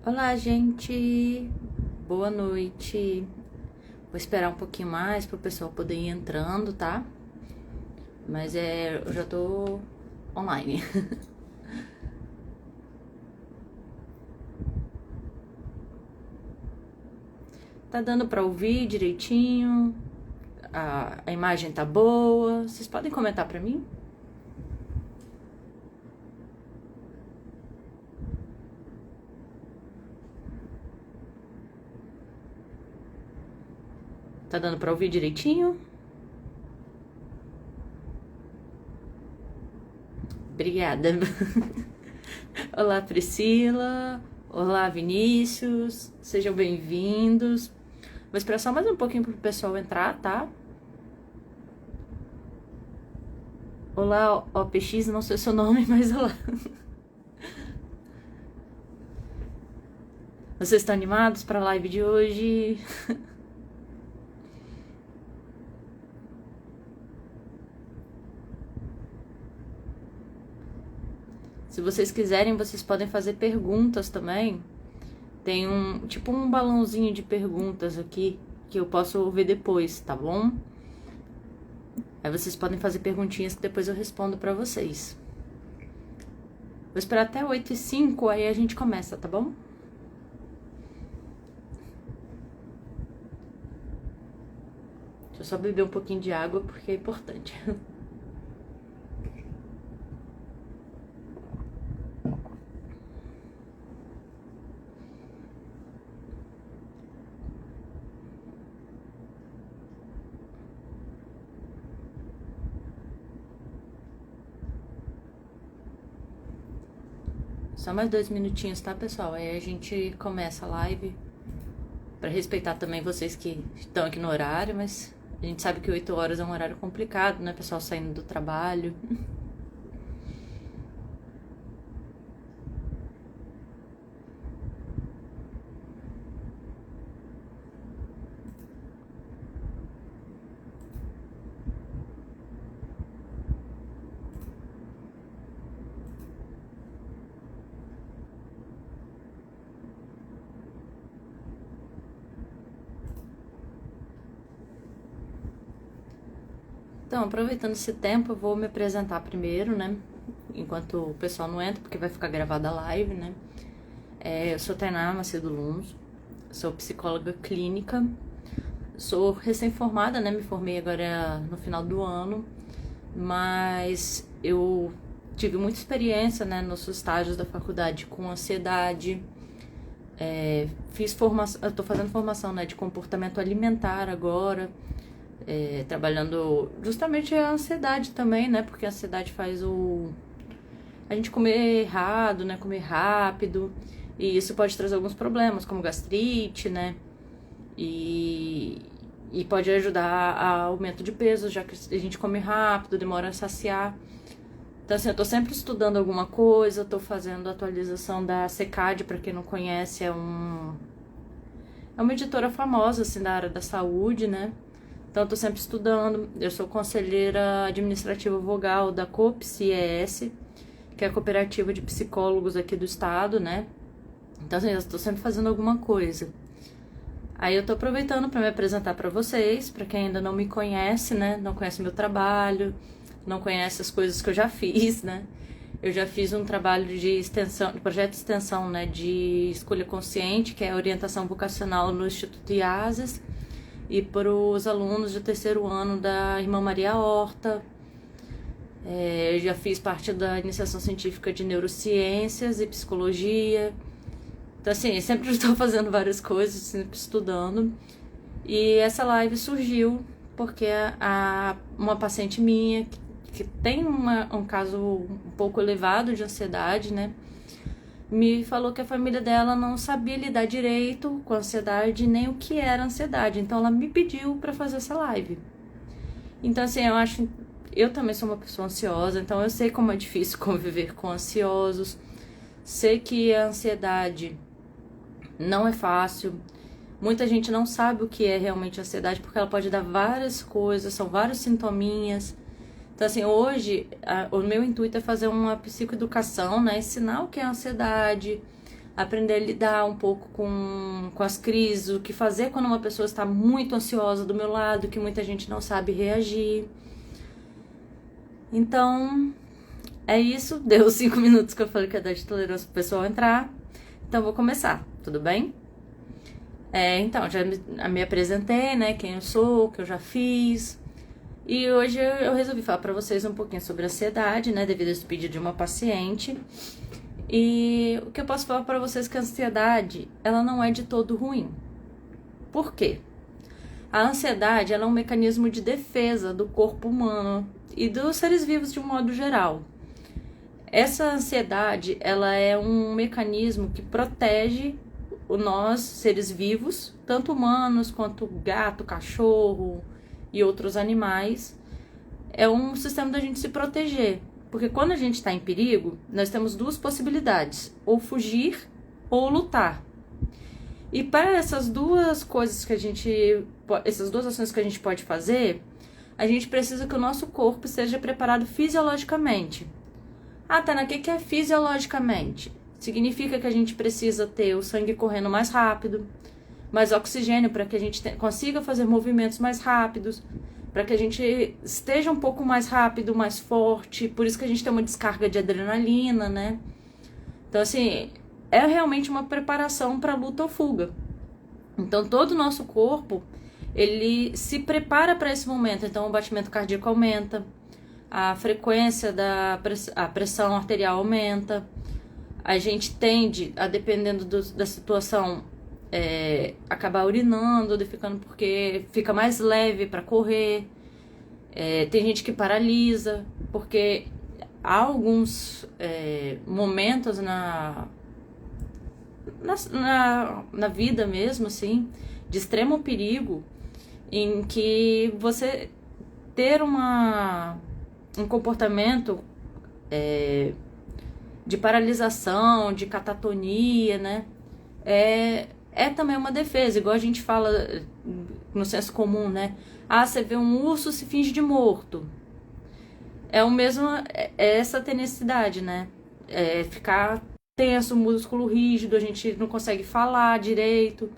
Olá, gente. Boa noite. Vou esperar um pouquinho mais para o pessoal poder ir entrando, tá? Mas eu já tô online. Tá dando para ouvir direitinho? A imagem tá boa? Vocês podem comentar para mim? Tá dando para ouvir direitinho? Obrigada. Olá, Priscila. Olá, Vinícius. Sejam bem-vindos. Vou esperar só mais um pouquinho pro pessoal entrar, tá? Olá, OPX, não sei o seu nome, mas olá. Vocês estão animados para a live de hoje? Se vocês quiserem, vocês podem fazer perguntas também. Tem tipo um balãozinho de perguntas aqui que eu posso ver depois, tá bom? Aí vocês podem fazer perguntinhas que depois eu respondo pra vocês. Vou esperar até 8h05, aí a gente começa, tá bom? Deixa eu só beber um pouquinho de água porque é importante. Só mais 2 minutinhos, tá, pessoal? Aí a gente começa a live. Pra respeitar também vocês que estão aqui no horário, mas a gente sabe que 8 horas é um horário complicado, né? Pessoal saindo do trabalho. Então, aproveitando esse tempo, eu vou me apresentar primeiro, né? Enquanto o pessoal não entra, porque vai ficar gravada a live, né? Eu sou Tainá Macedo Luns, sou psicóloga clínica, sou recém-formada, né? Me formei agora no final do ano, mas eu tive muita experiência, né? Nos estágios da faculdade com ansiedade, fiz formação, eu tô fazendo formação, né? De comportamento alimentar agora, trabalhando justamente a ansiedade também, né? Porque a ansiedade faz a gente comer errado, né? Comer rápido. E isso pode trazer alguns problemas, como gastrite, né? E pode ajudar a aumento de peso, já que a gente come rápido, demora a saciar. Então, assim, eu tô sempre estudando alguma coisa, tô fazendo atualização da CECAD, pra quem não conhece, é uma editora famosa, assim, da área da saúde, né? Então, eu tô sempre estudando. Eu sou conselheira administrativa vogal da COPS-IES, que é a cooperativa de psicólogos aqui do estado, né? Então, assim, eu tô sempre fazendo alguma coisa. Aí eu tô aproveitando para me apresentar para vocês, para quem ainda não me conhece, né? Não conhece meu trabalho, não conhece as coisas que eu já fiz, né? Eu já fiz um trabalho de extensão, projeto de extensão, né? De escolha consciente, que é a orientação vocacional no Instituto IASES, e para os alunos do terceiro ano da Irmã Maria Horta. Eu já fiz parte da iniciação científica de neurociências e psicologia. Então, assim, sempre estou fazendo várias coisas, sempre estudando. E essa live surgiu porque uma paciente minha, que tem um caso um pouco elevado de ansiedade, né? Me falou que a família dela não sabia lidar direito com a ansiedade, nem o que era ansiedade. Então, ela me pediu para fazer essa live. Então, assim, eu também sou uma pessoa ansiosa, então eu sei como é difícil conviver com ansiosos. Sei que a ansiedade não é fácil. Muita gente não sabe o que é realmente ansiedade, porque ela pode dar várias coisas, são vários sintominhas. Então, assim, hoje, o meu intuito é fazer uma psicoeducação, né? Ensinar o que é ansiedade, aprender a lidar um pouco com as crises, o que fazer quando uma pessoa está muito ansiosa do meu lado, que muita gente não sabe reagir. Então, é isso. Deu 5 minutos que eu falei que ia dar de tolerância pro pessoal entrar. Então, vou começar, tudo bem? Então, já me apresentei, né? Quem eu sou, o que eu já fiz. E hoje eu resolvi falar pra vocês um pouquinho sobre ansiedade, né? Devido a esse pedido de uma paciente. E o que eu posso falar pra vocês é que a ansiedade, ela não é de todo ruim. Por quê? A ansiedade, ela é um mecanismo de defesa do corpo humano e dos seres vivos de um modo geral. Essa ansiedade, ela é um mecanismo que protege nós, seres vivos, tanto humanos quanto gato, cachorro e outros animais. É um sistema da gente se proteger, porque quando a gente está em perigo, nós temos duas possibilidades, ou fugir ou lutar. E para essas duas coisas essas duas ações que a gente pode fazer, a gente precisa que o nosso corpo esteja preparado fisiologicamente. Ah, Tana, o que é fisiologicamente? Significa que a gente precisa ter o sangue correndo mais rápido, mais oxigênio para que a gente consiga fazer movimentos mais rápidos, para que a gente esteja um pouco mais rápido, mais forte, por isso que a gente tem uma descarga de adrenalina, né? Então, assim, é realmente uma preparação para luta ou fuga. Então, todo o nosso corpo, ele se prepara para esse momento. Então, o batimento cardíaco aumenta, a frequência a pressão arterial aumenta, a gente tende a, dependendo da situação, acabar urinando, ficando porque fica mais leve para correr. Tem gente que paralisa, porque há alguns momentos na vida mesmo, assim, de extremo perigo, em que você ter um comportamento de paralisação, de catatonia, né? É também uma defesa, igual a gente fala no senso comum, né? Ah, você vê um urso, se finge de morto. É essa tenacidade, né? Ficar tenso, músculo rígido, a gente não consegue falar direito.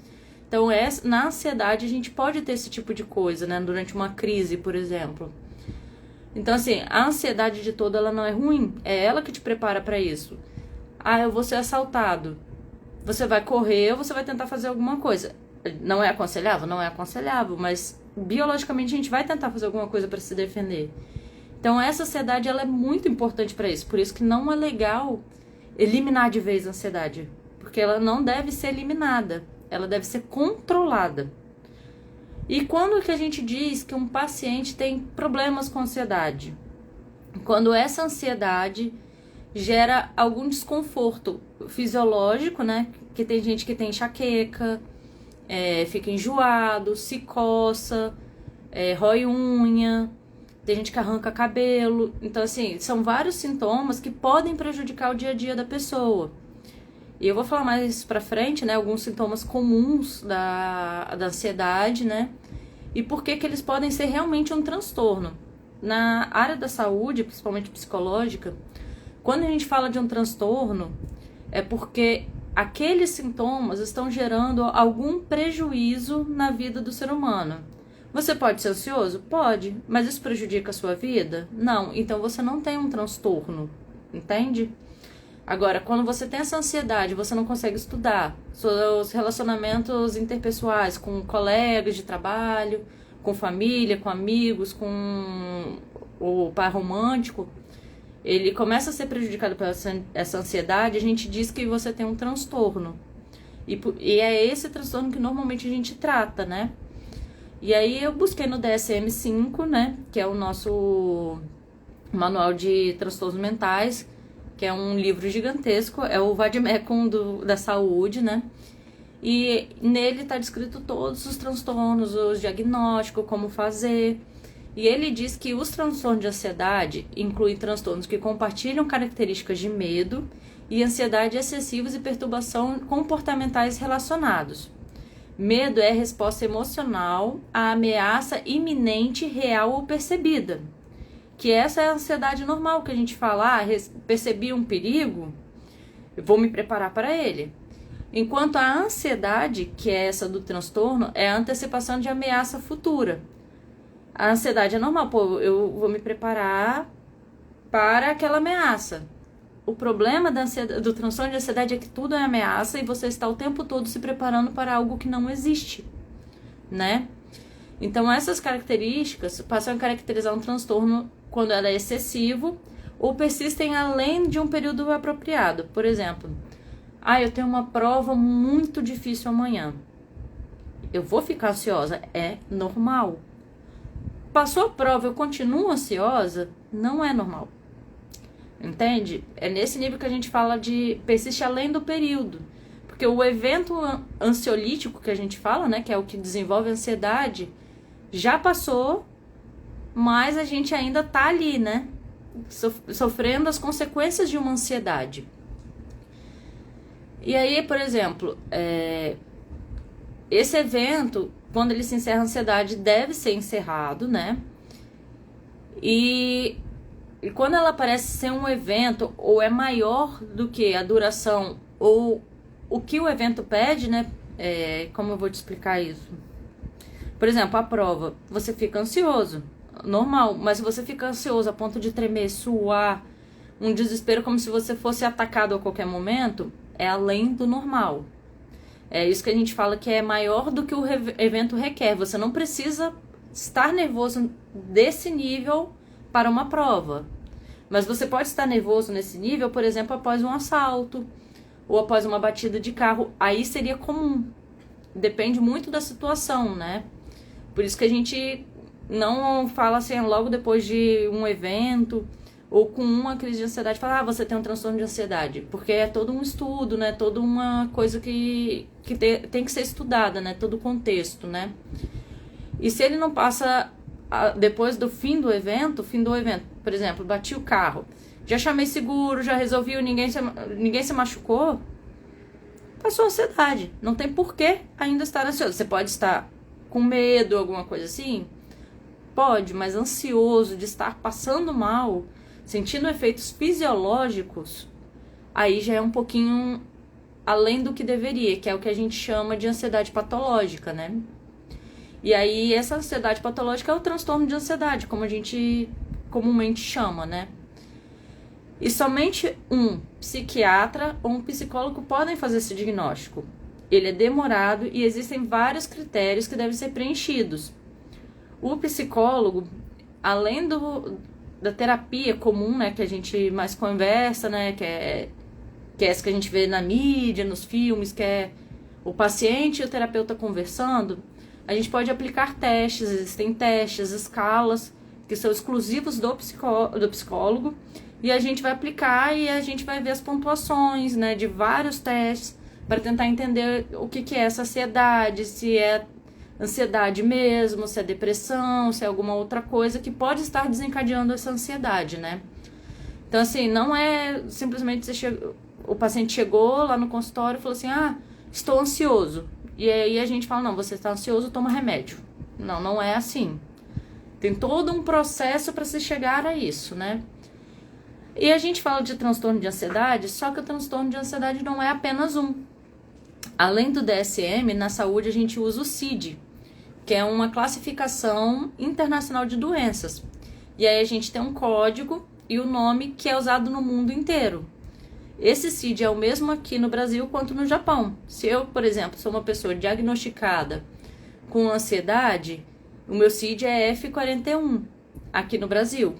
Então, na ansiedade, a gente pode ter esse tipo de coisa, né? Durante uma crise, por exemplo. Então, assim, a ansiedade de toda, ela não é ruim. É ela que te prepara para isso. Ah, eu vou ser assaltado. Você vai correr ou você vai tentar fazer alguma coisa. Não é aconselhável? Não é aconselhável, mas biologicamente a gente vai tentar fazer alguma coisa para se defender. Então, essa ansiedade, ela é muito importante para isso. Por isso que não é legal eliminar de vez a ansiedade. Porque ela não deve ser eliminada. Ela deve ser controlada. E quando que a gente diz que um paciente tem problemas com ansiedade? Quando essa ansiedade gera algum desconforto fisiológico, né? Que tem gente que tem enxaqueca, fica enjoado, se coça, rói unha, tem gente que arranca cabelo. Então, assim, são vários sintomas que podem prejudicar o dia a dia da pessoa. E eu vou falar mais pra frente, né, alguns sintomas comuns da ansiedade, né, e por que eles podem ser realmente um transtorno. Na área da saúde, principalmente psicológica, quando a gente fala de um transtorno, é porque aqueles sintomas estão gerando algum prejuízo na vida do ser humano. Você pode ser ansioso? Pode, mas isso prejudica a sua vida? Não, então você não tem um transtorno, entende? Agora, quando você tem essa ansiedade, você não consegue estudar, seus relacionamentos interpessoais com colegas de trabalho, com família, com amigos, com o par romântico, ele começa a ser prejudicado por essa ansiedade, a gente diz que você tem um transtorno. E é esse transtorno que normalmente a gente trata, né? E aí eu busquei no DSM-5, né, que é o nosso manual de transtornos mentais, que é um livro gigantesco, é o Vade-Mecum da saúde, né? E nele está descrito todos os transtornos, os diagnósticos, como fazer. E ele diz que os transtornos de ansiedade incluem transtornos que compartilham características de medo e ansiedade excessivos e perturbação comportamentais relacionados. Medo é a resposta emocional à ameaça iminente, real ou percebida. Que essa é a ansiedade normal que a gente fala, percebi um perigo, eu vou me preparar para ele. Enquanto a ansiedade, que é essa do transtorno, é a antecipação de ameaça futura. A ansiedade é normal, pô, eu vou me preparar para aquela ameaça. O problema do transtorno de ansiedade é que tudo é ameaça e você está o tempo todo se preparando para algo que não existe, né? Então, essas características passam a caracterizar um transtorno quando ela é excessivo ou persistem além de um período apropriado. Por exemplo, eu tenho uma prova muito difícil amanhã. Eu vou ficar ansiosa? É normal. Passou a prova, eu continuo ansiosa? Não é normal. Entende? É nesse nível que a gente fala de persiste além do período. Porque o evento ansiolítico que a gente fala, né, que é o que desenvolve a ansiedade, já passou, mas a gente ainda tá ali, né, sofrendo as consequências de uma ansiedade. E aí, por exemplo, esse evento, quando ele se encerra, a ansiedade deve ser encerrado, né, e quando ela parece ser um evento, ou é maior do que a duração, ou o que o evento pede, né, como eu vou te explicar isso? Por exemplo, a prova, você fica ansioso, normal, mas se você fica ansioso a ponto de tremer, suar, um desespero como se você fosse atacado a qualquer momento, é além do normal. É isso que a gente fala que é maior do que o evento requer. Você não precisa estar nervoso desse nível para uma prova. Mas você pode estar nervoso nesse nível, por exemplo, após um assalto ou após uma batida de carro. Aí seria comum. Depende muito da situação, né? Por isso que a gente não fala assim logo depois de um evento ou com uma crise de ansiedade, fala, você tem um transtorno de ansiedade. Porque é todo um estudo, né? Toda uma coisa que tem que ser estudada, né? Todo o contexto, né? E se ele não passa depois do fim do evento, por exemplo, bati o carro, já chamei seguro, já resolvi, ninguém se machucou, passou a ansiedade. Não tem porquê ainda estar ansioso. Você pode estar com medo, alguma coisa assim? Pode, mas ansioso de estar passando mal, sentindo efeitos fisiológicos, aí já é um pouquinho além do que deveria, que é o que a gente chama de ansiedade patológica, né? E aí essa ansiedade patológica é o transtorno de ansiedade, como a gente comumente chama, né? E somente um psiquiatra ou um psicólogo podem fazer esse diagnóstico. Ele é demorado e existem vários critérios que devem ser preenchidos. O psicólogo, além da terapia comum, né, que a gente mais conversa, né, que é essa que a gente vê na mídia, nos filmes, que é o paciente e o terapeuta conversando, a gente pode aplicar testes, existem testes, escalas, que são exclusivos do psicólogo, e a gente vai aplicar e a gente vai ver as pontuações, né, de vários testes, para tentar entender o que é essa ansiedade, se é ansiedade mesmo, se é depressão, se é alguma outra coisa que pode estar desencadeando essa ansiedade, né? Então, assim, não é simplesmente o paciente chegou lá no consultório e falou assim, estou ansioso. E aí a gente fala, não, você está ansioso, toma remédio. Não, não é assim. Tem todo um processo para se chegar a isso, né? E a gente fala de transtorno de ansiedade, só que o transtorno de ansiedade não é apenas um. Além do DSM, na saúde a gente usa o CID, que é uma classificação internacional de doenças. E aí a gente tem um código e o nome que é usado no mundo inteiro. Esse CID é o mesmo aqui no Brasil quanto no Japão. Se eu, por exemplo, sou uma pessoa diagnosticada com ansiedade, o meu CID é F41 aqui no Brasil.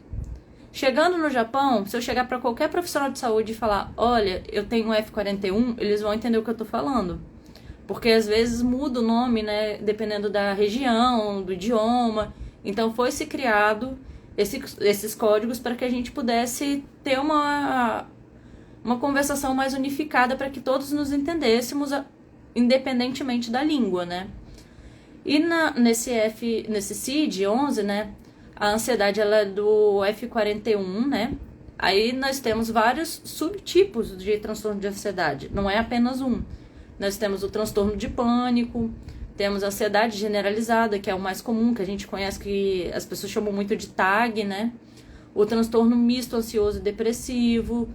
Chegando no Japão, se eu chegar para qualquer profissional de saúde e falar, olha, eu tenho F41, eles vão entender o que eu estou falando. Porque às vezes muda o nome, né, dependendo da região, do idioma. Então foi-se criado esses códigos para que a gente pudesse ter uma conversação mais unificada para que todos nos entendêssemos, independentemente da língua, né? E nesse CID-11, né, a ansiedade ela é do F41, né? Aí nós temos vários subtipos de transtorno de ansiedade, não é apenas um. Nós temos o transtorno de pânico, temos a ansiedade generalizada, que é o mais comum, que a gente conhece, que as pessoas chamam muito de TAG, né? O transtorno misto ansioso e depressivo,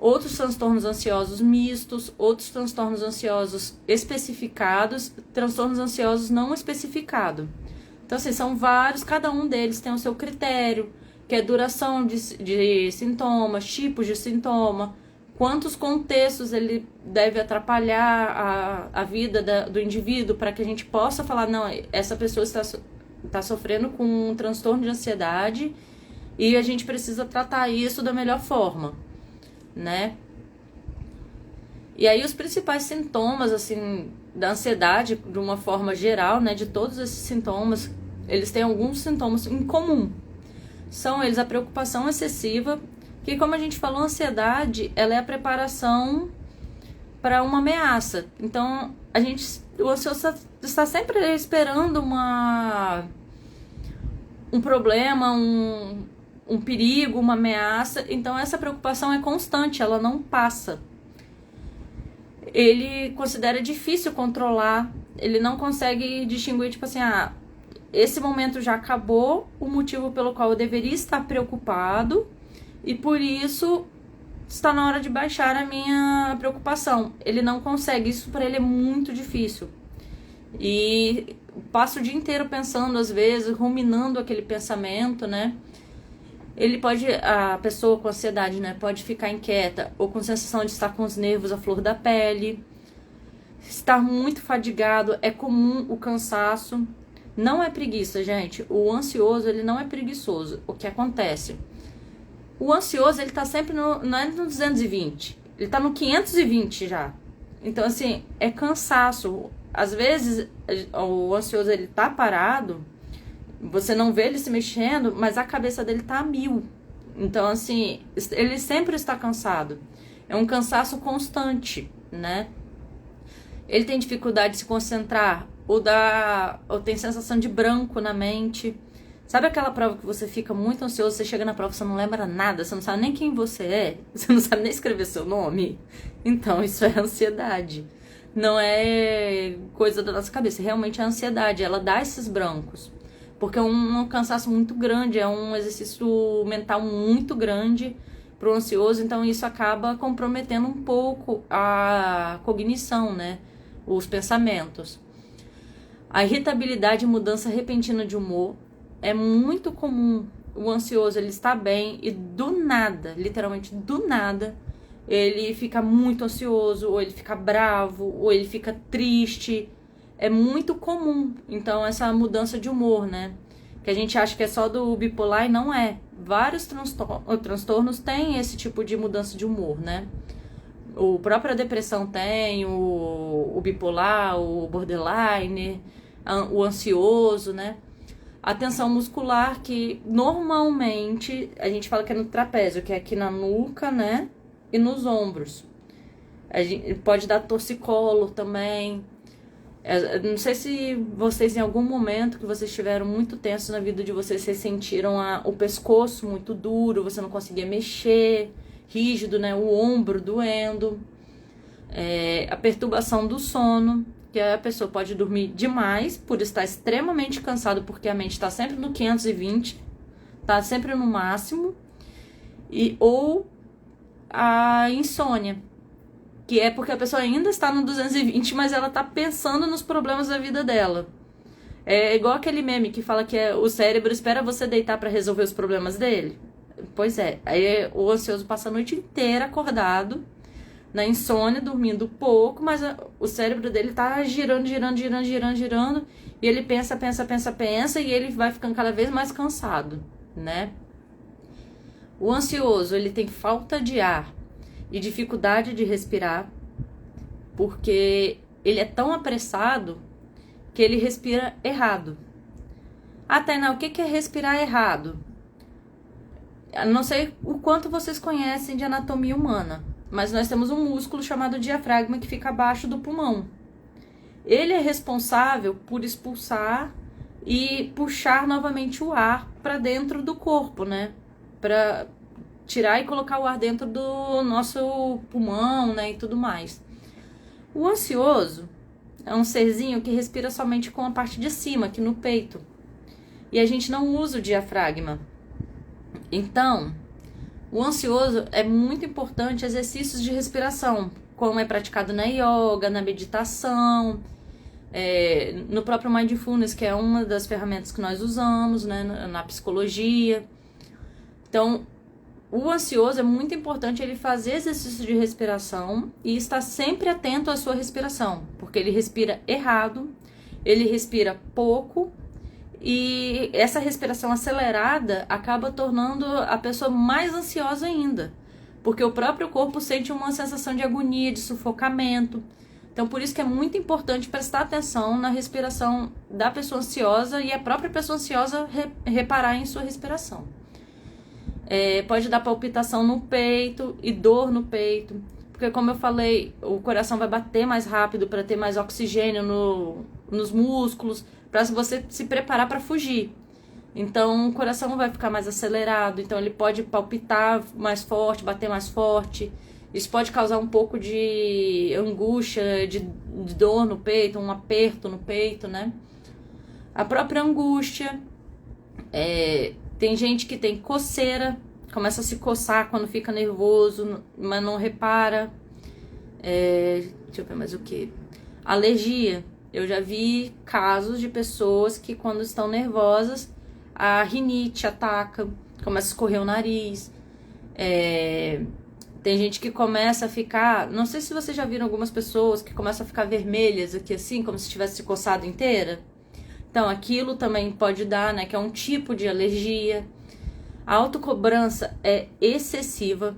outros transtornos ansiosos mistos, outros transtornos ansiosos especificados, transtornos ansiosos não especificados. Então, assim, são vários, cada um deles tem o seu critério, que é duração de sintomas, tipos de sintoma, quantos contextos ele deve atrapalhar a vida do indivíduo para que a gente possa falar, não, essa pessoa está sofrendo com um transtorno de ansiedade e a gente precisa tratar isso da melhor forma, né? E aí os principais sintomas, assim, da ansiedade, de uma forma geral, né, de todos esses sintomas, eles têm alguns sintomas em comum. São eles a preocupação excessiva, que, como a gente falou, a ansiedade, ela é a preparação para uma ameaça. Então, o ansioso está sempre esperando um problema, um perigo, uma ameaça. Então, essa preocupação é constante, ela não passa. Ele considera difícil controlar, ele não consegue distinguir, tipo assim, esse momento já acabou, o motivo pelo qual eu deveria estar preocupado, e por isso está na hora de baixar a minha preocupação. Ele não consegue, isso para ele é muito difícil. E passa o dia inteiro pensando, às vezes, ruminando aquele pensamento, né? A pessoa com ansiedade, né, pode ficar inquieta ou com sensação de estar com os nervos à flor da pele, estar muito fadigado, é comum o cansaço. Não é preguiça, gente. O ansioso, ele não é preguiçoso. O que acontece? O ansioso, ele tá sempre não é no 220, ele tá no 520 já. Então, assim, é cansaço. Às vezes, o ansioso, ele tá parado, você não vê ele se mexendo, mas a cabeça dele tá a 1000. Então, assim, ele sempre está cansado. É um cansaço constante, né? Ele tem dificuldade de se concentrar, ou tem sensação de branco na mente. Sabe aquela prova que você fica muito ansioso, você chega na prova, você não lembra nada, você não sabe nem quem você é, você não sabe nem escrever seu nome? Então, isso é ansiedade. Não é coisa da nossa cabeça, realmente é ansiedade, ela dá esses brancos. Porque é um cansaço muito grande, é um exercício mental muito grande para o ansioso, então isso acaba comprometendo um pouco a cognição, né? Os pensamentos. A irritabilidade e mudança repentina de humor é muito comum. O ansioso, ele está bem e do nada, literalmente do nada, ele fica muito ansioso, ou ele fica bravo, ou ele fica triste. É muito comum, então, essa mudança de humor, né? Que a gente acha que é só do bipolar e não é. Vários transtornos têm esse tipo de mudança de humor, né? A própria depressão tem, o bipolar, o borderline, o ansioso, né? A tensão muscular, que normalmente a gente fala que é no trapézio, que é aqui na nuca, né? E nos ombros. A gente pode dar torcicolo também. Não sei se vocês, em algum momento que vocês estiveram muito tensos na vida de vocês, vocês sentiram o pescoço muito duro, você não conseguia mexer, rígido, né? O ombro doendo. A perturbação do sono, que a pessoa pode dormir demais por estar extremamente cansado, porque a mente está sempre no 520, está sempre no máximo, ou a insônia, que é porque a pessoa ainda está no 220, mas ela está pensando nos problemas da vida dela. É igual aquele meme que fala que o cérebro espera você deitar para resolver os problemas dele. Pois é, aí o ansioso passa a noite inteira acordado, na insônia, dormindo pouco, mas o cérebro dele tá girando, e ele pensa, e ele vai ficando cada vez mais cansado, né? O ansioso, ele tem falta de ar e dificuldade de respirar, porque ele é tão apressado que ele respira errado. Tainá, o que é respirar errado? Eu não sei o quanto vocês conhecem de anatomia humana, mas nós temos um músculo chamado diafragma que fica abaixo do pulmão. Ele é responsável por expulsar e puxar novamente o ar para dentro do corpo, né? Para tirar e colocar o ar dentro do nosso pulmão, né? E tudo mais. O ansioso é um serzinho que respira somente com a parte de cima, aqui no peito. E a gente não usa o diafragma. Então, O ansioso é muito importante exercícios de respiração, como é praticado na yoga, na meditação, no próprio mindfulness, que é uma das ferramentas que nós usamos, né, na psicologia. Então, o ansioso é muito importante ele fazer exercício de respiração e estar sempre atento à sua respiração, porque ele respira errado, ele respira pouco, e essa respiração acelerada acaba tornando a pessoa mais ansiosa ainda, porque o próprio corpo sente uma sensação de agonia, de sufocamento. Então, por isso que é muito importante prestar atenção na respiração da pessoa ansiosa e a própria pessoa ansiosa reparar em sua respiração. Pode dar palpitação no peito e dor no peito, porque, como eu falei, o coração vai bater mais rápido para ter mais oxigênio nos músculos, para você se preparar para fugir. Então, o coração vai ficar mais acelerado, então ele pode palpitar mais forte, bater mais forte. Isso pode causar um pouco de angústia, de dor no peito, um aperto no peito, né? A própria angústia. Tem gente que tem coceira, começa a se coçar quando fica nervoso, mas não repara. Deixa eu ver mais o que. Alergia. Eu já vi casos de pessoas que, quando estão nervosas, a rinite ataca, começa a escorrer o nariz. Tem gente que começa a ficar... Não sei se vocês já viram algumas pessoas que começam a ficar vermelhas aqui assim, como se tivesse se coçado inteira. Então, aquilo também pode dar, né? Que é um tipo de alergia. A autocobrança é excessiva.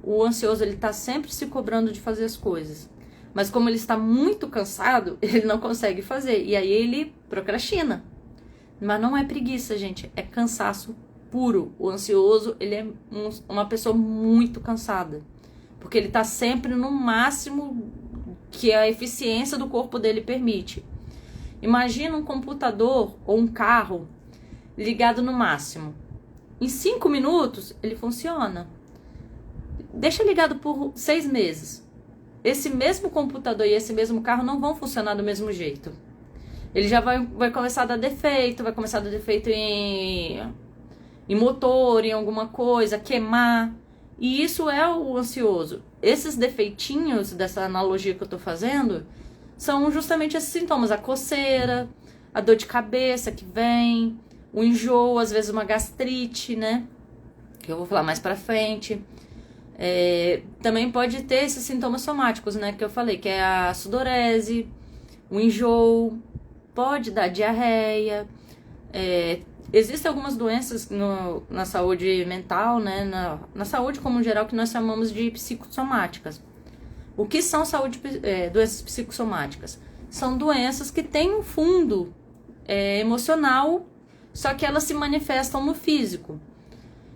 O ansioso, ele tá sempre se cobrando de fazer as coisas. Mas como ele está muito cansado, ele não consegue fazer. E aí ele procrastina. Mas não é preguiça, gente. É cansaço puro. O ansioso, ele é uma pessoa muito cansada. Porque ele tá sempre no máximo que a eficiência do corpo dele permite. Imagina um computador ou um carro ligado no máximo. Em 5 minutos, ele funciona. Deixa ligado por 6 meses. Esse mesmo computador e esse mesmo carro não vão funcionar do mesmo jeito. Ele já vai começar a dar defeito, vai começar a dar defeito em motor, em alguma coisa, queimar. E isso é o ansioso. Esses defeitinhos dessa analogia que eu tô fazendo são justamente esses sintomas. A coceira, a dor de cabeça que vem, o enjoo, às vezes uma gastrite, né? Que eu vou falar mais pra frente. Também pode ter esses sintomas somáticos, né? Que eu falei, que é a sudorese, o enjoo, pode dar diarreia. Existem algumas doenças na saúde mental, né? Na saúde como geral, que nós chamamos de psicossomáticas. O que são doenças psicossomáticas? São doenças que têm um fundo emocional, só que elas se manifestam no físico.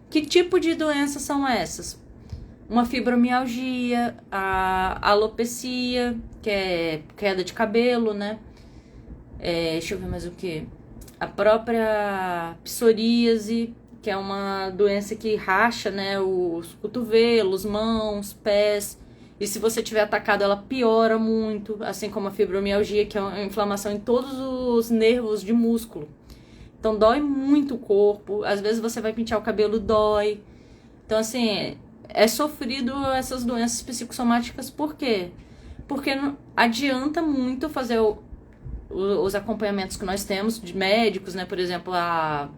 Que tipo de doenças são essas? Uma fibromialgia, a alopecia, que é queda de cabelo, né? Deixa eu ver mais o que. A própria psoríase, que é uma doença que racha, né, os cotovelos, mãos, pés. E se você tiver atacado, ela piora muito, assim como a fibromialgia, que é uma inflamação em todos os nervos de músculo. Então, dói muito o corpo. Às vezes você vai pentear o cabelo, dói. Então, assim, é sofrido essas doenças psicossomáticas. Por quê? Porque não adianta muito fazer os acompanhamentos que nós temos de médicos, né? Por exemplo, a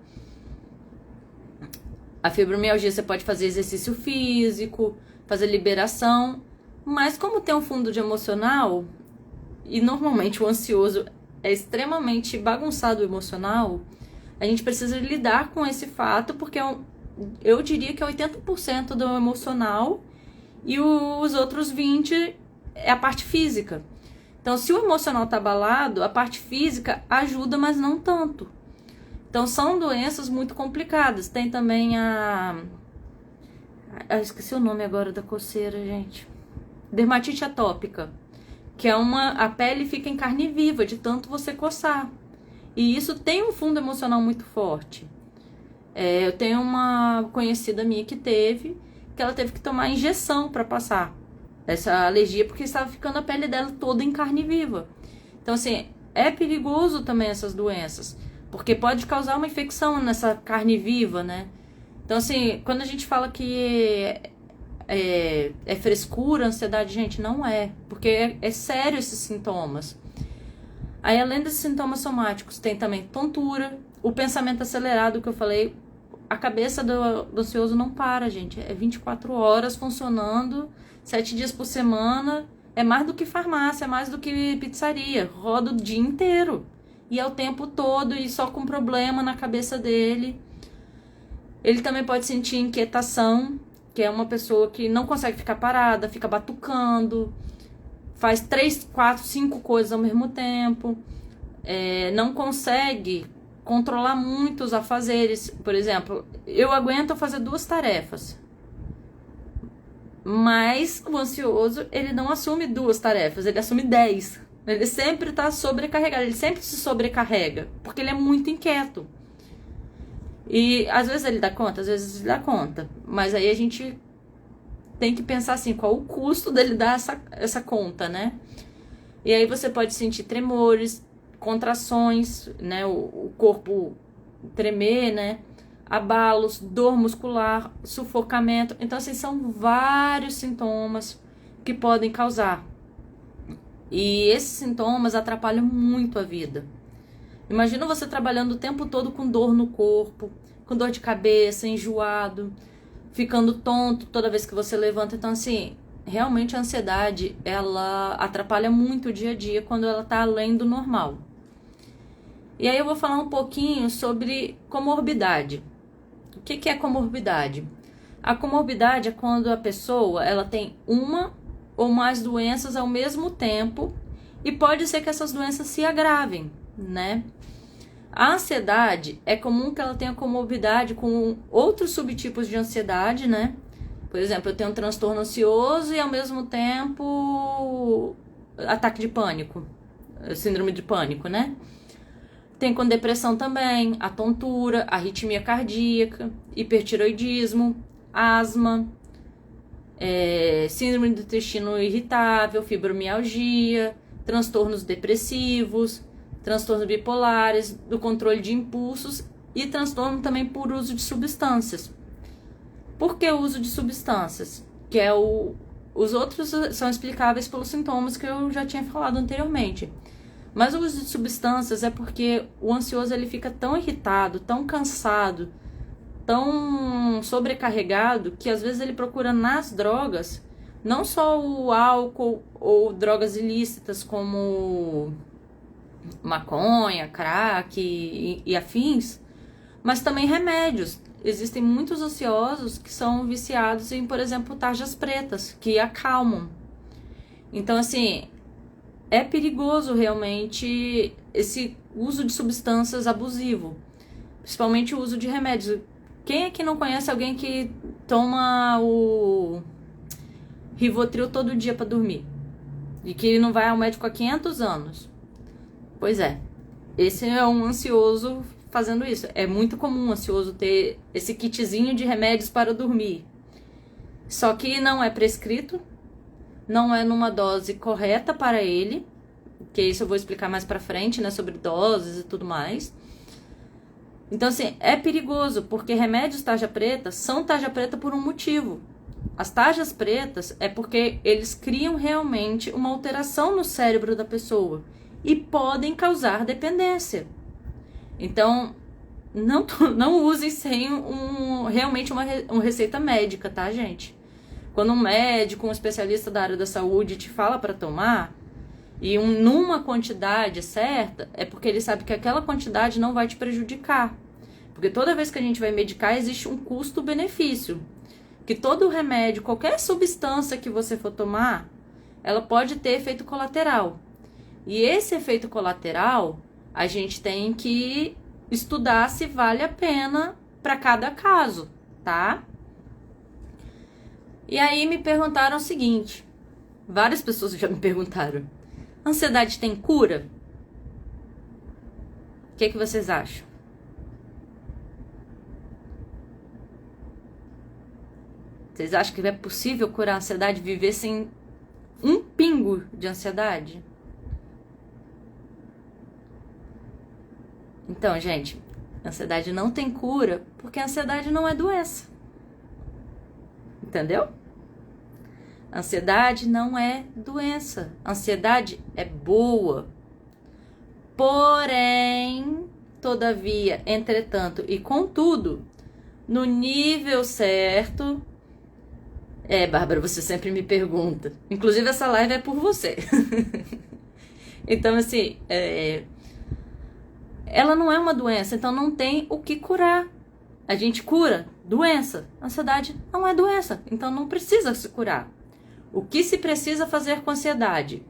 fibromialgia, você pode fazer exercício físico, fazer liberação, mas como tem um fundo de emocional, e normalmente o ansioso é extremamente bagunçado emocional, a gente precisa lidar com esse fato, porque eu diria que é 80% do emocional e os outros 20% é a parte física. Então, se o emocional está abalado, a parte física ajuda, mas não tanto. Então, são doenças muito complicadas. Tem também esqueci o nome agora da coceira, gente. Dermatite atópica, que é a pele fica em carne viva de tanto você coçar. E isso tem um fundo emocional muito forte. Eu tenho uma conhecida minha que ela teve que tomar injeção para passar essa alergia, porque estava ficando a pele dela toda em carne viva. Então, assim, é perigoso também essas doenças, porque pode causar uma infecção nessa carne viva, né? Então, assim, quando a gente fala que é frescura, ansiedade, gente, não é. Porque é sério esses sintomas. Aí, além desses sintomas somáticos, tem também tontura, o pensamento acelerado que eu falei. A cabeça do ansioso não para, gente. É 24 horas funcionando, 7 dias por semana. É mais do que farmácia, é mais do que pizzaria. Roda o dia inteiro. E é o tempo todo e só com problema na cabeça dele. Ele também pode sentir inquietação, que é uma pessoa que não consegue ficar parada, fica batucando, faz 3, 4, 5 coisas ao mesmo tempo, não consegue controlar muito os afazeres. Por exemplo, eu aguento fazer 2 tarefas, mas o ansioso, ele não assume 2 tarefas, ele assume 10. Ele sempre está sobrecarregado, ele sempre se sobrecarrega, porque ele é muito inquieto. E às vezes ele dá conta, às vezes ele dá conta. Mas aí a gente tem que pensar assim, qual o custo dele dar essa conta, né? E aí você pode sentir tremores, contrações, né? O corpo tremer, né? Abalos, dor muscular, sufocamento. Então, assim, são vários sintomas que podem causar. E esses sintomas atrapalham muito a vida. Imagina você trabalhando o tempo todo com dor no corpo, com dor de cabeça, enjoado, ficando tonto toda vez que você levanta. Então, assim, realmente a ansiedade, ela atrapalha muito o dia a dia quando ela tá além do normal. E aí eu vou falar um pouquinho sobre comorbidade. O que é comorbidade? A comorbidade é quando a pessoa, ela tem uma ou mais doenças ao mesmo tempo e pode ser que essas doenças se agravem, né? A ansiedade, é comum que ela tenha comorbidade com outros subtipos de ansiedade, né? Por exemplo, eu tenho um transtorno ansioso e ao mesmo tempo ataque de pânico, síndrome de pânico, né? Tem com depressão também, a tontura, arritmia cardíaca, hipertiroidismo, asma, síndrome do intestino irritável, fibromialgia, transtornos depressivos, transtornos bipolares, do controle de impulsos e transtorno também por uso de substâncias. Por que o uso de substâncias? Que os outros são explicáveis pelos sintomas que eu já tinha falado anteriormente. Mas o uso de substâncias é porque o ansioso ele fica tão irritado, tão cansado, tão sobrecarregado, que às vezes ele procura nas drogas, não só o álcool ou drogas ilícitas como maconha, crack e afins, mas também remédios. Existem muitos ansiosos que são viciados em, por exemplo, tarjas pretas, que acalmam. Então, assim, é perigoso realmente esse uso de substâncias abusivo, principalmente o uso de remédios. Quem aqui não conhece alguém que toma o Rivotril todo dia para dormir e que não vai ao médico há 500 anos? Pois é, esse é um ansioso fazendo isso. É muito comum o ansioso ter esse kitzinho de remédios para dormir. Só que não é prescrito, não é numa dose correta para ele, que isso eu vou explicar mais pra frente, né, sobre doses e tudo mais. Então, assim, é perigoso, porque remédios tarja preta são tarja preta por um motivo. As tarjas pretas é porque eles criam realmente uma alteração no cérebro da pessoa e podem causar dependência. Então, não usem sem realmente uma receita médica, tá, gente? Quando um médico, um especialista da área da saúde te fala para tomar, e numa quantidade certa, é porque ele sabe que aquela quantidade não vai te prejudicar. Porque toda vez que a gente vai medicar, existe um custo-benefício. Que todo remédio, qualquer substância que você for tomar, ela pode ter efeito colateral. E esse efeito colateral, a gente tem que estudar se vale a pena para cada caso, tá? E aí me perguntaram o seguinte, várias pessoas já me perguntaram, ansiedade tem cura? O que vocês acham? Vocês acham que é possível curar a ansiedade, viver sem um pingo de ansiedade? Então, gente, A ansiedade não tem cura, porque a ansiedade não é doença. Entendeu? A ansiedade não é doença. A ansiedade é boa. Porém, todavia, entretanto e contudo, no nível certo... Bárbara, você sempre me pergunta. Inclusive, essa live é por você. Então, assim, ela não é uma doença, então não tem o que curar. A gente cura doença. A ansiedade não é doença, então não precisa se curar. O que se precisa fazer com a ansiedade?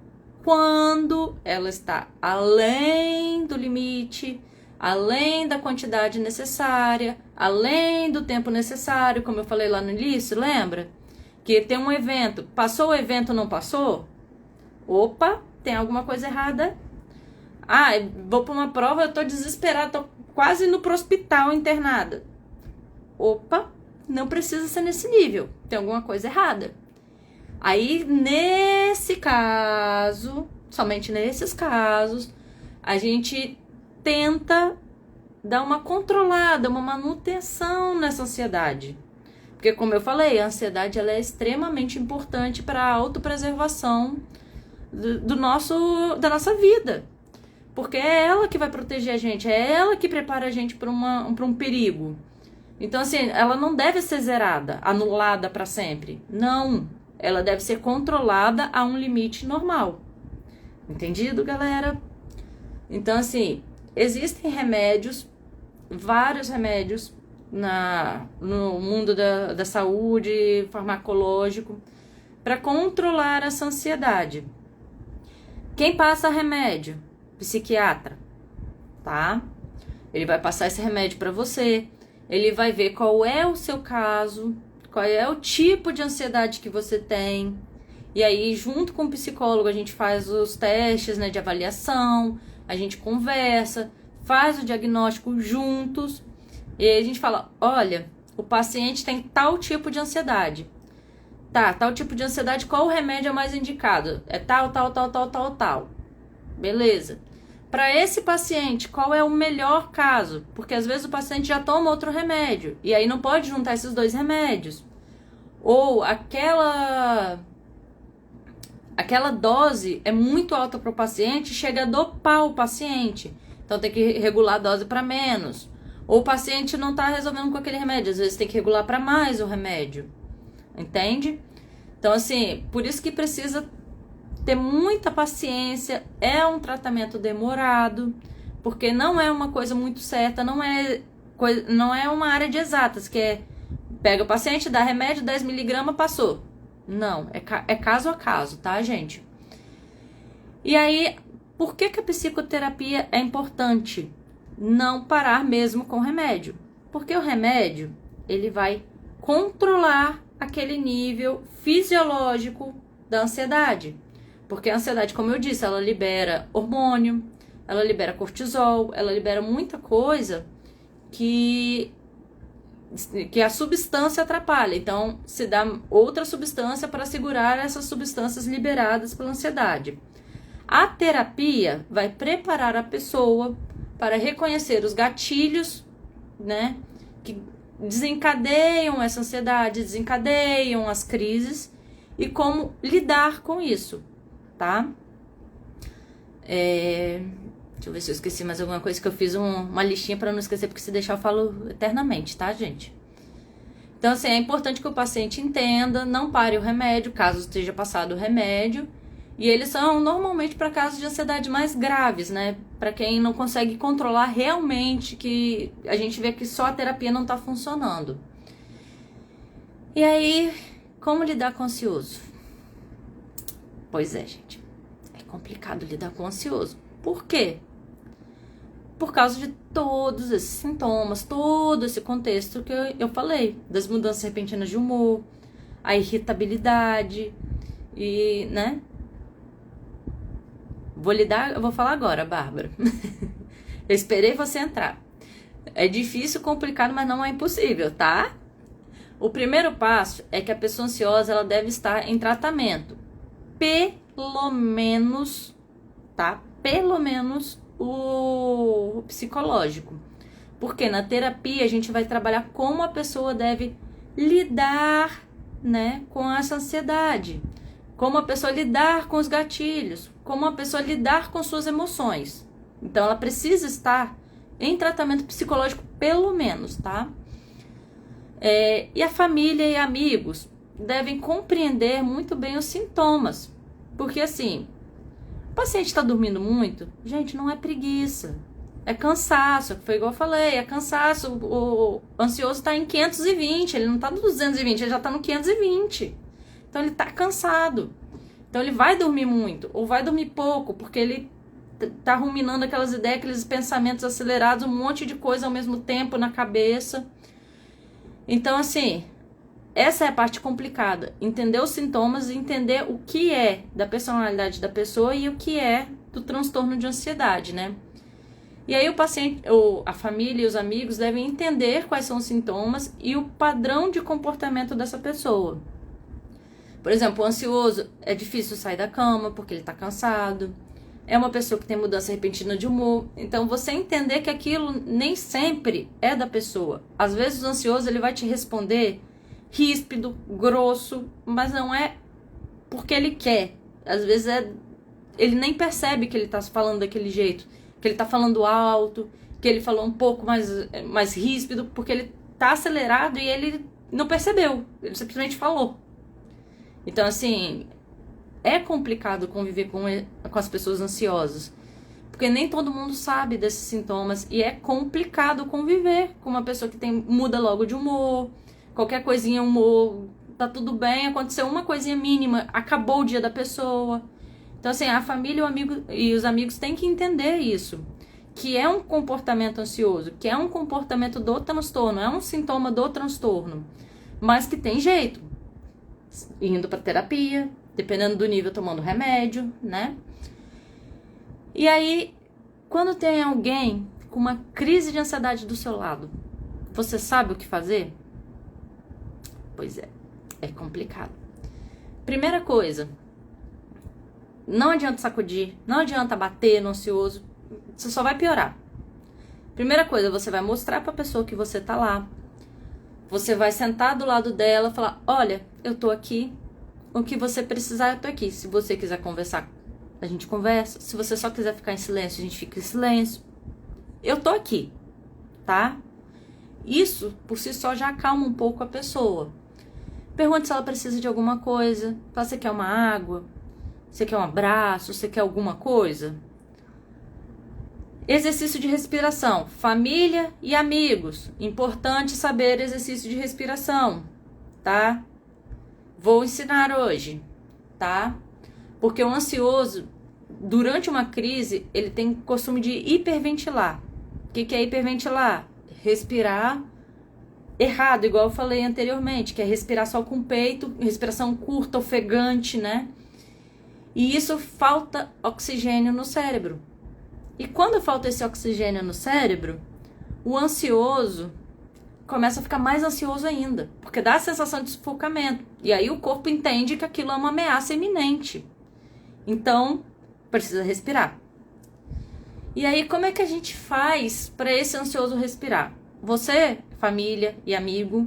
Quando ela está além do limite, além da quantidade necessária, além do tempo necessário, como eu falei lá no início, lembra? Que tem um evento, passou o evento, não passou? Opa, tem alguma coisa errada. Vou para uma prova, eu tô desesperada, tô quase indo pro hospital internada. Opa, não precisa ser nesse nível, tem alguma coisa errada. Aí, nesse caso, somente nesses casos, a gente tenta dar uma controlada, uma manutenção nessa ansiedade. Porque, como eu falei, a ansiedade ela é extremamente importante para a autopreservação da nossa vida. Porque é ela que vai proteger a gente, é ela que prepara a gente para um perigo. Então, assim, ela não deve ser zerada, anulada para sempre. Não, ela deve ser controlada a um limite normal. Entendido, galera? Então, assim, existem remédios, vários remédios no mundo da saúde, farmacológico, para controlar essa ansiedade. Quem passa remédio? Psiquiatra, tá? Ele vai passar esse remédio para você, ele vai ver qual é o seu caso, qual é o tipo de ansiedade que você tem, e aí junto com o psicólogo a gente faz os testes, né, de avaliação, a gente conversa, faz o diagnóstico juntos, e aí a gente fala, olha, o paciente tem tal tipo de ansiedade. Tá, tal tipo de ansiedade, qual o remédio é mais indicado? É tal. Beleza. Para esse paciente, qual é o melhor caso? Porque às vezes o paciente já toma outro remédio, e aí não pode juntar esses dois remédios. Ou aquela dose é muito alta para o paciente, chega a dopar o paciente. Então tem que regular a dose para menos. Ou o paciente não está resolvendo com aquele remédio, às vezes tem que regular para mais o remédio. Entende? Então, assim, por isso que precisa ter muita paciência, é um tratamento demorado, porque não é uma coisa muito certa, não é uma área de exatas, que é, pega o paciente, dá remédio, 10 miligramas, passou. Não, é caso a caso, tá, gente? E aí, por que a psicoterapia é importante? Não parar mesmo com o remédio. Porque o remédio, ele vai controlar aquele nível fisiológico da ansiedade. Porque a ansiedade, como eu disse, ela libera hormônio, ela libera cortisol, ela libera muita coisa que a substância atrapalha. Então, se dá outra substância para segurar essas substâncias liberadas pela ansiedade. A terapia vai preparar a pessoa para reconhecer os gatilhos, né, que desencadeiam essa ansiedade, desencadeiam as crises e como lidar com isso, tá? Deixa eu ver se eu esqueci mais alguma coisa, que eu fiz uma listinha para não esquecer, porque se deixar eu falo eternamente, tá, gente? Então, assim, é importante que o paciente entenda, não pare o remédio, caso esteja passado o remédio. E eles são normalmente para casos de ansiedade mais graves, né? Para quem não consegue controlar realmente, que a gente vê que só a terapia não tá funcionando. E aí, como lidar com o ansioso? Pois é, gente. É complicado lidar com o ansioso. Por quê? Por causa de todos esses sintomas, todo esse contexto que eu falei. Das mudanças repentinas de humor, a irritabilidade e, né? Eu vou falar agora, Bárbara. Eu esperei você entrar. É difícil, complicado, mas não é impossível, tá? O primeiro passo é que a pessoa ansiosa ela deve estar em tratamento. Pelo menos, tá? Pelo menos o psicológico. Porque na terapia a gente vai trabalhar como a pessoa deve lidar, né, com essa ansiedade. Como a pessoa lidar com os gatilhos. Como a pessoa lidar com suas emoções. Então ela precisa estar em tratamento psicológico pelo menos, tá? E a família e amigos devem compreender muito bem os sintomas. Porque assim, o paciente está dormindo muito, gente, não é preguiça. É cansaço, foi igual eu falei, é cansaço. O ansioso está em 520, ele não está no 220, ele já está no 520. Então ele está cansado. Então ele vai dormir muito, ou vai dormir pouco, porque ele tá ruminando aquelas ideias, aqueles pensamentos acelerados, um monte de coisa ao mesmo tempo na cabeça. Então, assim, essa é a parte complicada. Entender os sintomas e entender o que é da personalidade da pessoa e o que é do transtorno de ansiedade, né? E aí o paciente, ou a família e os amigos devem entender quais são os sintomas e o padrão de comportamento dessa pessoa. Por exemplo, o ansioso é difícil sair da cama porque ele está cansado. É uma pessoa que tem mudança repentina de humor. Então, você entender que aquilo nem sempre é da pessoa. Às vezes o ansioso ele vai te responder ríspido, grosso, mas não é porque ele quer. Às vezes ele nem percebe que ele está falando daquele jeito. Que ele está falando alto, que ele falou um pouco mais ríspido, porque ele está acelerado e ele não percebeu, ele simplesmente falou. Então, assim, é complicado conviver com as pessoas ansiosas, porque nem todo mundo sabe desses sintomas e é complicado conviver com uma pessoa que muda logo de humor, qualquer coisinha, humor, tá tudo bem, aconteceu uma coisinha mínima, acabou o dia da pessoa. Então, assim, a família e os amigos têm que entender isso, que é um comportamento ansioso, que é um comportamento do transtorno, é um sintoma do transtorno, mas que tem jeito, indo para terapia, dependendo do nível, tomando remédio, né? E aí, quando tem alguém com uma crise de ansiedade do seu lado, você sabe o que fazer? Pois é complicado. Primeira coisa, não adianta sacudir, não adianta bater no ansioso, você só vai piorar. Primeira coisa, você vai mostrar pra pessoa que você tá lá. Você vai sentar do lado dela e falar, olha, eu tô aqui, o que você precisar eu tô aqui. Se você quiser conversar, a gente conversa. Se você só quiser ficar em silêncio, a gente fica em silêncio. Eu tô aqui, tá? Isso, por si só, já acalma um pouco a pessoa. Pergunte se ela precisa de alguma coisa. Você quer uma água? Você quer um abraço? Você quer alguma coisa? Exercício de respiração. Família e amigos. Importante saber exercício de respiração, tá? Vou ensinar hoje, tá? Porque o ansioso, durante uma crise, ele tem o costume de hiperventilar. O que é hiperventilar? Respirar errado, igual eu falei anteriormente, que é respirar só com o peito, respiração curta, ofegante, né? E isso falta oxigênio no cérebro. E quando falta esse oxigênio no cérebro, o ansioso começa a ficar mais ansioso ainda, porque dá a sensação de sufocamento. E aí o corpo entende que aquilo é uma ameaça iminente. Então, precisa respirar. E aí, como é que a gente faz para esse ansioso respirar? Você, família e amigo,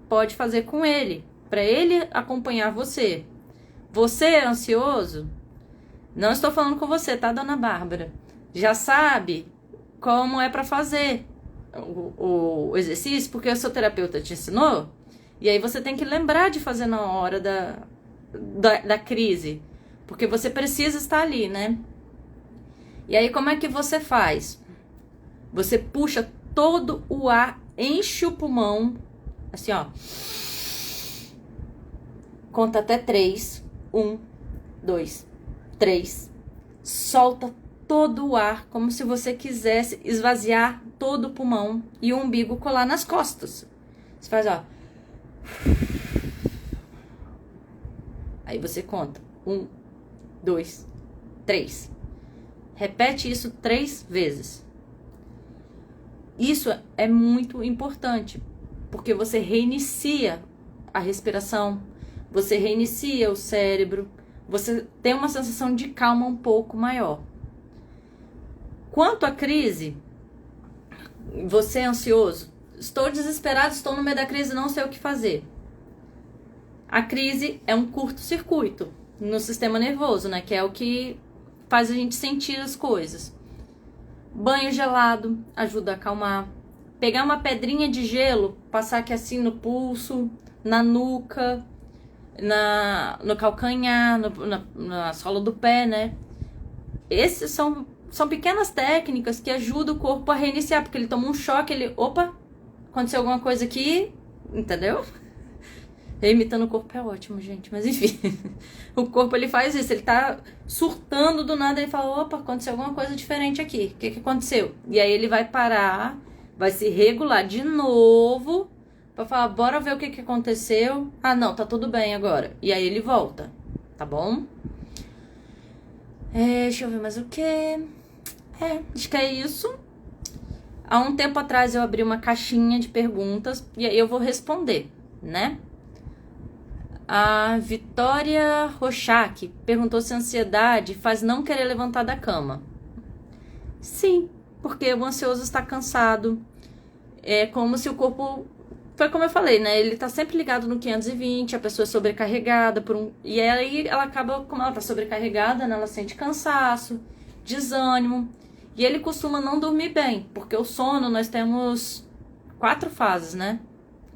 pode fazer com ele, para ele acompanhar você. Você é ansioso? Não estou falando com você, tá, dona Bárbara? Já sabe como é para fazer o exercício, porque o seu terapeuta te ensinou, e aí você tem que lembrar de fazer na hora da crise, porque você precisa estar ali, né? E aí como é que você faz? Você puxa todo o ar, enche o pulmão, assim, ó. Conta até 3. 1, 2, 3. Solta todo o ar, como se você quisesse esvaziar todo o pulmão e o umbigo colar nas costas. Você faz, ó. Aí você conta. 1, 2, 3. Repete isso 3 vezes. Isso é muito importante, porque você reinicia a respiração, você reinicia o cérebro, você tem uma sensação de calma um pouco maior. Quanto à crise, Você é ansioso? Estou desesperado, estou no meio da crise, não sei o que fazer. A crise é um curto-circuito no sistema nervoso, né? Que é o que faz a gente sentir as coisas. Banho gelado ajuda a acalmar. Pegar uma pedrinha de gelo, passar aqui assim no pulso, na nuca, no calcanhar, na sola do pé, né? Esses são pequenas técnicas que ajudam o corpo a reiniciar, porque ele toma um choque, opa, aconteceu alguma coisa aqui, entendeu? Imitando o corpo é ótimo, gente, mas enfim. O corpo, ele faz isso, ele tá surtando do nada, ele fala, opa, aconteceu alguma coisa diferente aqui, o que aconteceu? E aí ele vai parar, vai se regular de novo, pra falar, bora ver o que aconteceu. Ah, não, tá tudo bem agora. E aí ele volta, tá bom? Deixa eu ver mais o que. Acho que é isso. Há um tempo atrás eu abri uma caixinha de perguntas e aí eu vou responder, né? A Vitória Rochak perguntou se a ansiedade faz não querer levantar da cama. Sim, porque o ansioso está cansado. É como se o corpo... Foi como eu falei, né? Ele tá sempre ligado no 520, a pessoa é sobrecarregada e aí ela acaba, como ela tá sobrecarregada, né? Ela sente cansaço, desânimo. E ele costuma não dormir bem, porque o sono, nós temos 4 fases, né?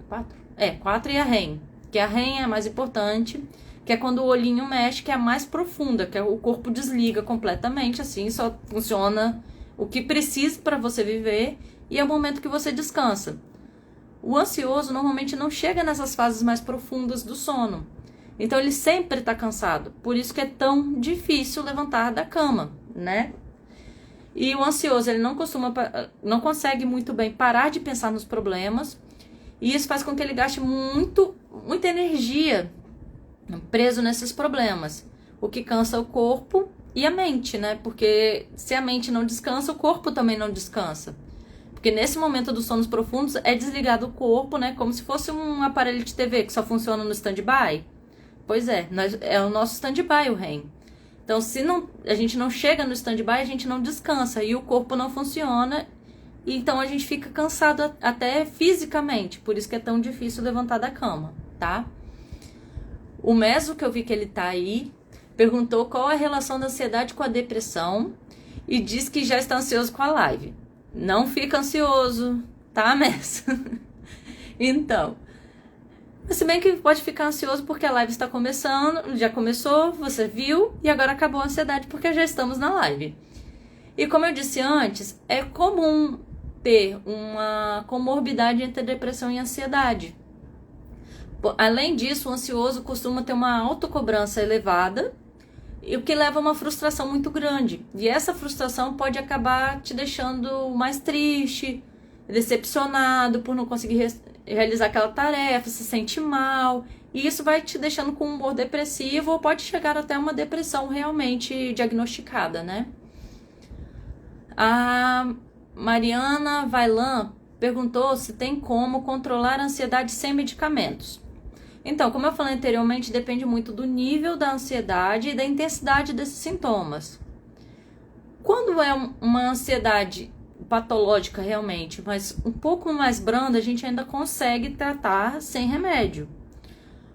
4? 4 e a REM. Que a REM é a mais importante, que é quando o olhinho mexe, que é a mais profunda, que é o corpo desliga completamente, assim, só funciona o que precisa para você viver e é o momento que você descansa. O ansioso normalmente não chega nessas fases mais profundas do sono. Então ele sempre está cansado. Por isso que é tão difícil levantar da cama, né? E o ansioso, ele não consegue muito bem parar de pensar nos problemas. E isso faz com que ele gaste muita energia preso nesses problemas. O que cansa o corpo e a mente, né? Porque se a mente não descansa, o corpo também não descansa. Porque nesse momento dos sonos profundos é desligado o corpo, né? Como se fosse um aparelho de TV que só funciona no stand-by. Pois é, é o nosso stand-by o REM. Então, se a gente não chega no stand-by, a gente não descansa e o corpo não funciona. Então, a gente fica cansado até fisicamente. Por isso que é tão difícil levantar da cama, tá? O Meso, que eu vi que ele tá aí, perguntou qual é a relação da ansiedade com a depressão e diz que já está ansioso com a live. Não fica ansioso, tá, Meso? Então, se bem que pode ficar ansioso porque a live está começando, já começou, você viu, e agora acabou a ansiedade porque já estamos na live. E como eu disse antes, é comum ter uma comorbidade entre depressão e ansiedade. Além disso, o ansioso costuma ter uma autocobrança elevada, o que leva a uma frustração muito grande. E essa frustração pode acabar te deixando mais triste, decepcionado por não conseguir realizar aquela tarefa, se sente mal. E isso vai te deixando com um humor depressivo ou pode chegar até uma depressão realmente diagnosticada, né? A Mariana Vailan perguntou se tem como controlar a ansiedade sem medicamentos. Então, como eu falei anteriormente, depende muito do nível da ansiedade e da intensidade desses sintomas. Quando é uma ansiedade patológica realmente, mas um pouco mais branda, a gente ainda consegue tratar sem remédio.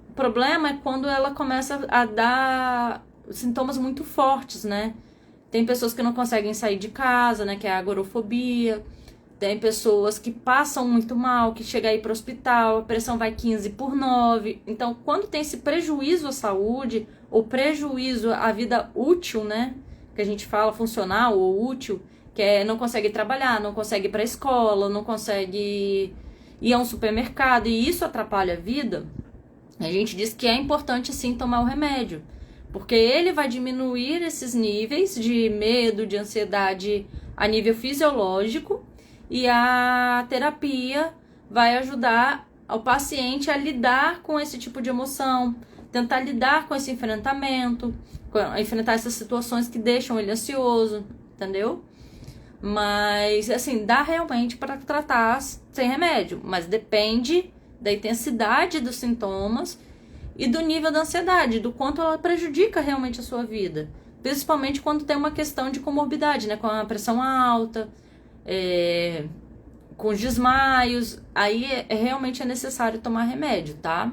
O problema é quando ela começa a dar sintomas muito fortes, né? Tem pessoas que não conseguem sair de casa, né? Que é a agorafobia. Tem pessoas que passam muito mal, que chegam aí para o hospital, a pressão vai 15/9. Então, quando tem esse prejuízo à saúde, ou prejuízo à vida útil, né? Que a gente fala funcional ou útil, que é não consegue trabalhar, não consegue ir para a escola, não consegue ir a um supermercado, e isso atrapalha a vida, a gente diz que é importante sim tomar o remédio. Porque ele vai diminuir esses níveis de medo, de ansiedade a nível fisiológico, e a terapia vai ajudar o paciente a lidar com esse tipo de emoção, tentar lidar com esse enfrentamento, enfrentar essas situações que deixam ele ansioso, entendeu? Mas, assim, dá realmente para tratar sem remédio, mas depende da intensidade dos sintomas e do nível da ansiedade, do quanto ela prejudica realmente a sua vida. Principalmente quando tem uma questão de comorbidade, né? Com a pressão alta, com os desmaios, aí realmente é necessário tomar remédio, tá?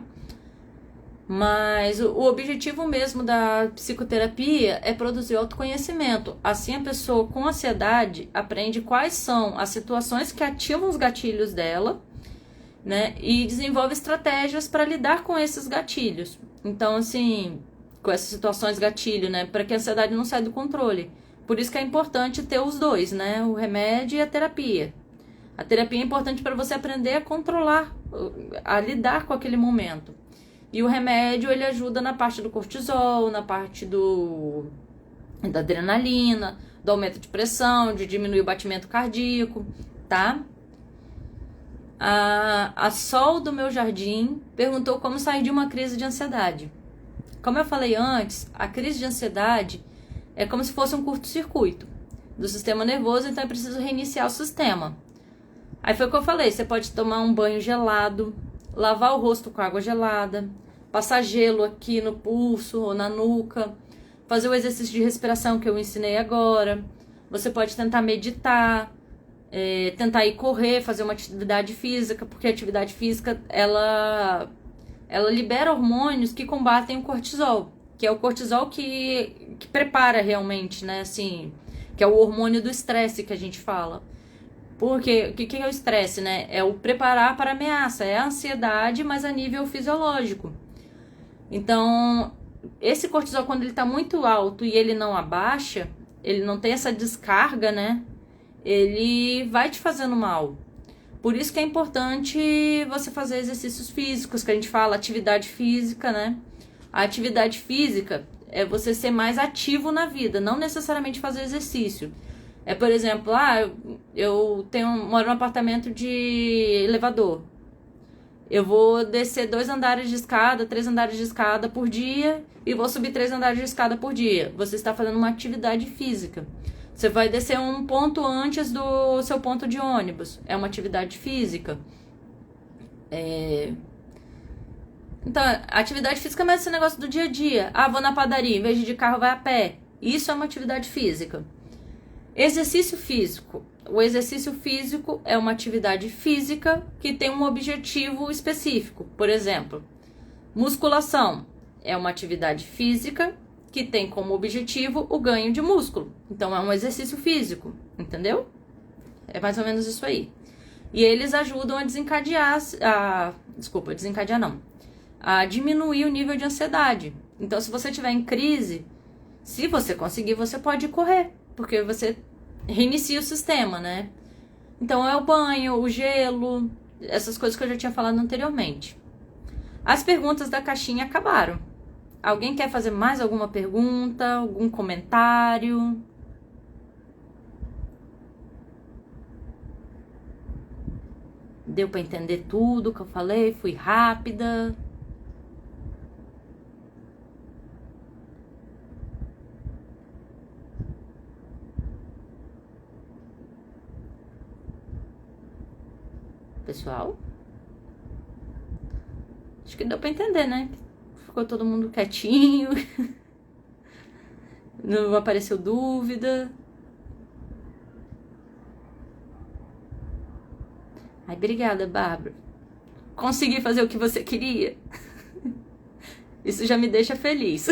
Mas o objetivo mesmo da psicoterapia é produzir autoconhecimento. Assim, a pessoa com ansiedade aprende quais são as situações que ativam os gatilhos dela, né? E desenvolve estratégias para lidar com esses gatilhos. Então, assim, com essas situações gatilho, né? Para que a ansiedade não saia do controle. Por isso que é importante ter os dois, né? O remédio e a terapia. A terapia é importante para você aprender a controlar, a lidar com aquele momento. E o remédio, ele ajuda na parte do cortisol, na parte da adrenalina, do aumento de pressão, de diminuir o batimento cardíaco, tá? A Sol do meu jardim perguntou como sair de uma crise de ansiedade. Como eu falei antes, a crise de ansiedade é como se fosse um curto-circuito do sistema nervoso, então é preciso reiniciar o sistema. Aí foi o que eu falei, você pode tomar um banho gelado, lavar o rosto com água gelada, passar gelo aqui no pulso ou na nuca, fazer o exercício de respiração que eu ensinei agora. Você pode tentar meditar, tentar ir correr, fazer uma atividade física, porque a atividade física, ela libera hormônios que combatem o cortisol, que é o cortisol que prepara realmente, né, assim, que é o hormônio do estresse que a gente fala. Porque o que é o estresse, né? É o preparar para a ameaça, é a ansiedade, mas a nível fisiológico. Então, esse cortisol, quando ele está muito alto e ele não abaixa, ele não tem essa descarga, né? Ele vai te fazendo mal. Por isso que é importante você fazer exercícios físicos, que a gente fala atividade física, né? A atividade física é você ser mais ativo na vida, não necessariamente fazer exercício. É, por exemplo, eu moro num apartamento de elevador. Eu vou descer 2 andares de escada, 3 andares de escada por dia e vou subir 3 andares de escada por dia. Você está fazendo uma atividade física. Você vai descer um ponto antes do seu ponto de ônibus. É uma atividade física. Então, a atividade física é mais esse negócio do dia a dia. Vou na padaria, em vez de carro, vai a pé. Isso é uma atividade física. Exercício físico. O exercício físico é uma atividade física que tem um objetivo específico. Por exemplo, musculação é uma atividade física que tem como objetivo o ganho de músculo. Então, é um exercício físico, entendeu? É mais ou menos isso aí. E eles ajudam a desencadear, a diminuir o nível de ansiedade. Então, se você estiver em crise, se você conseguir, você pode correr, porque você reinicia o sistema, né? Então, é o banho, o gelo, essas coisas que eu já tinha falado anteriormente. As perguntas da caixinha acabaram. Alguém quer fazer mais alguma pergunta, algum comentário? Deu para entender tudo que eu falei? Fui rápida? Pessoal? Acho que deu para entender, né? Ficou todo mundo quietinho. Não apareceu dúvida. Ai, obrigada, Bárbara. Consegui fazer o que você queria? Isso já me deixa feliz.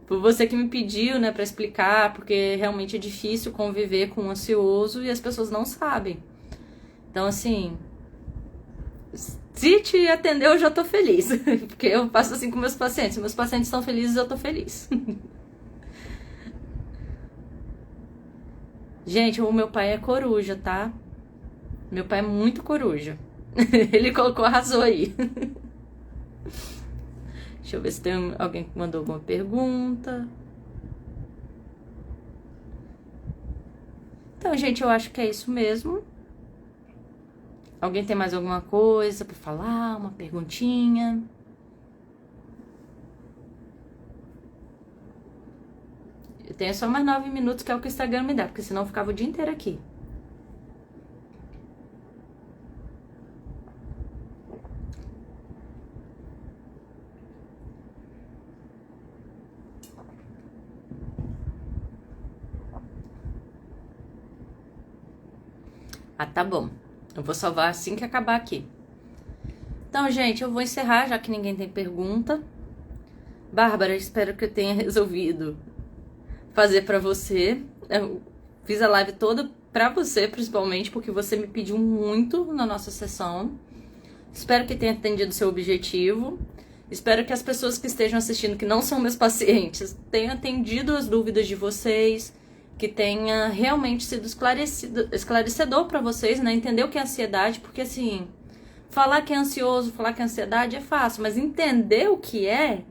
Por você que me pediu, né, pra explicar, porque realmente é difícil conviver com um ansioso e as pessoas não sabem. Então, assim, se te atendeu, eu já tô feliz. Porque eu faço assim com meus pacientes. Se meus pacientes estão felizes, eu tô feliz. Gente, o meu pai é coruja, tá? Meu pai é muito coruja. Ele colocou, arrasou aí. Deixa eu ver se tem alguém que mandou alguma pergunta. Então, gente, eu acho que é isso mesmo. Alguém tem mais alguma coisa pra falar? Uma perguntinha? Eu tenho só mais 9 minutos, que é o que o Instagram me dá, porque senão eu ficava o dia inteiro aqui. Ah, tá bom. Eu vou salvar assim que acabar aqui. Então, gente, eu vou encerrar, já que ninguém tem pergunta. Bárbara, espero que eu tenha resolvido fazer pra você. Eu fiz a live toda pra você, principalmente, porque você me pediu muito na nossa sessão. Espero que tenha atendido o seu objetivo. Espero que as pessoas que estejam assistindo, que não são meus pacientes, tenham atendido as dúvidas de vocês, que tenha realmente sido esclarecedor para vocês, né? Entender o que é ansiedade, porque assim, falar que é ansioso, falar que é ansiedade é fácil, mas entender o que é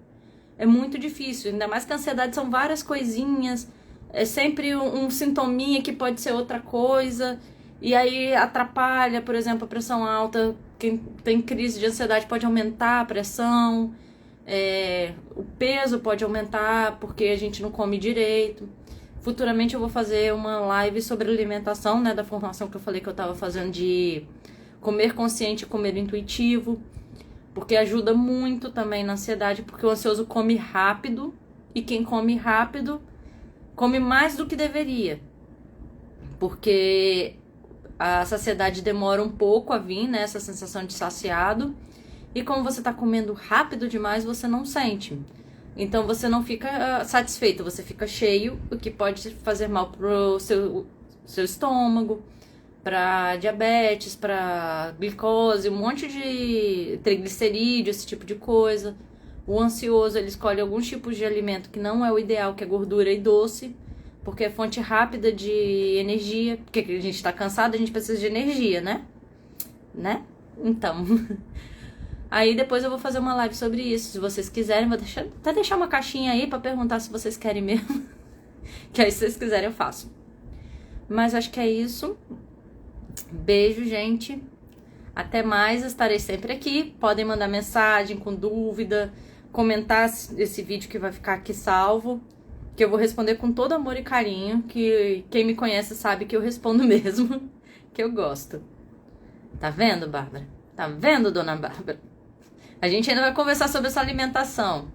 muito difícil. Ainda mais que a ansiedade são várias coisinhas, é sempre um sintominha que pode ser outra coisa, e aí atrapalha, por exemplo, a pressão alta. Quem tem crise de ansiedade pode aumentar a pressão, o peso pode aumentar porque a gente não come direito. Futuramente eu vou fazer uma live sobre alimentação, né, da formação que eu falei que eu tava fazendo de comer consciente e comer intuitivo, porque ajuda muito também na ansiedade, porque o ansioso come rápido, e quem come rápido come mais do que deveria, porque a saciedade demora um pouco a vir, né, essa sensação de saciado, e como você tá comendo rápido demais, você não sente. Então você não fica satisfeito, você fica cheio, o que pode fazer mal pro seu estômago, para diabetes, para glicose, um monte de triglicerídeo, esse tipo de coisa. O ansioso, ele escolhe alguns tipos de alimento que não é o ideal, que é gordura e doce, porque é fonte rápida de energia, porque a gente tá cansado, a gente precisa de energia, né? Então... Aí depois eu vou fazer uma live sobre isso, se vocês quiserem. Vou até deixar uma caixinha aí pra perguntar se vocês querem mesmo. Que aí se vocês quiserem eu faço. Mas acho que é isso. Beijo, gente. Até mais, estarei sempre aqui. Podem mandar mensagem com dúvida, comentar esse vídeo que vai ficar aqui salvo, que eu vou responder com todo amor e carinho, que quem me conhece sabe que eu respondo mesmo, que eu gosto. Tá vendo, Bárbara? Tá vendo, dona Bárbara? A gente ainda vai conversar sobre essa alimentação.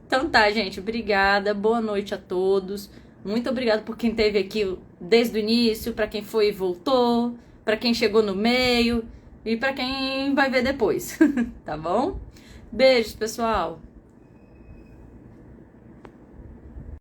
Então tá, gente. Obrigada. Boa noite a todos. Muito obrigada por quem esteve aqui desde o início, pra quem foi e voltou, pra quem chegou no meio e pra quem vai ver depois. Tá bom? Beijos, pessoal.